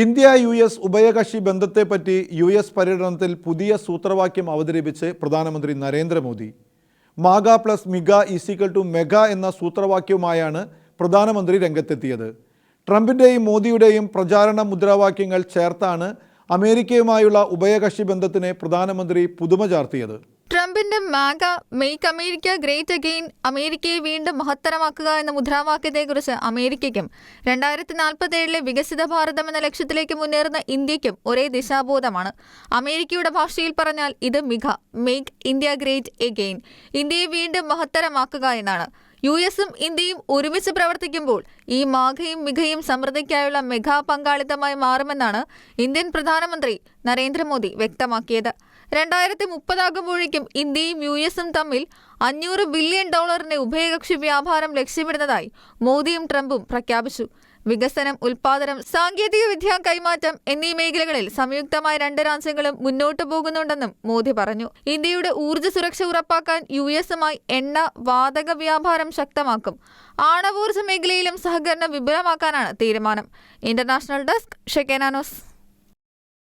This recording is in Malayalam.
ഇന്ത്യ-US ഉഭയകക്ഷി ബന്ധത്തെപ്പറ്റി US പര്യടനത്തിൽ പുതിയ സൂത്രവാക്യം അവതരിപ്പിച്ച് പ്രധാനമന്ത്രി നരേന്ദ്രമോദി. മാഗ പ്ലസ് മിഗ = മെഗ എന്ന സൂത്രവാക്യവുമായാണ് പ്രധാനമന്ത്രി രംഗത്തെത്തിയത്. ട്രംപിൻ്റെയും മോദിയുടെയും പ്രചാരണ മുദ്രാവാക്യങ്ങൾ ചേർത്താണ് അമേരിക്കയുമായുള്ള ഉഭയകക്ഷി ബന്ധത്തിന് പ്രധാനമന്ത്രി പുതുമ ചാർത്തിയത്. ട്രംപിന്റെ മാഗ മെയ്ക്ക് അമേരിക്ക ഗ്രേറ്റ് അഗെയിൻ, അമേരിക്കയെ വീണ്ടും മഹത്തരമാക്കുക എന്ന മുദ്രാവാക്യത്തെക്കുറിച്ച് അമേരിക്കയ്ക്കും 2047 വികസിത ഭാരതം എന്ന ലക്ഷ്യത്തിലേക്ക് മുന്നേറുന്ന ഇന്ത്യയ്ക്കും ഒരേ ദിശാബോധമാണ്. അമേരിക്കയുടെ ഭാഷയിൽ പറഞ്ഞാൽ ഇത് മിഗ, മെയ്ക്ക് ഇന്ത്യ ഗ്രേറ്റ് അഗെയിൻ, ഇന്ത്യയെ വീണ്ടും മഹത്തരമാക്കുക എന്നാണ്. US-ഉം ഇന്ത്യയും ഒരുമിച്ച് പ്രവർത്തിക്കുമ്പോൾ ഈ മാഗയും മിഗയും സമൃദ്ധിക്കായുള്ള മെഗാ പങ്കാളിത്തമായി മാറുമെന്നാണ് ഇന്ത്യൻ പ്രധാനമന്ത്രി നരേന്ദ്രമോദി വ്യക്തമാക്കിയത്. 2030 ആകുമ്പോഴേക്കും ഇന്ത്യയും US-ഉം തമ്മിൽ $500 ബില്യൺ ഉഭയകക്ഷി വ്യാപാരം ലക്ഷ്യമിടുന്നതായി മോദിയും ട്രംപും പ്രഖ്യാപിച്ചു. വികസനം, ഉൽപ്പാദനം, സാങ്കേതിക വിദ്യ കൈമാറ്റം എന്നീ മേഖലകളിൽ സംയുക്തമായ രണ്ട് രാജ്യങ്ങളും മുന്നോട്ടു പോകുന്നുണ്ടെന്നും മോദി പറഞ്ഞു. ഇന്ത്യയുടെ ഊർജ്ജ സുരക്ഷ ഉറപ്പാക്കാൻ US-ഉമായി എണ്ണ, വാതക വ്യാപാരം ശക്തമാക്കും. ആണവോർജ്ജ മേഖലയിലും സഹകരണം വിപുലമാക്കാനാണ് തീരുമാനം. International desk, Shekinah news.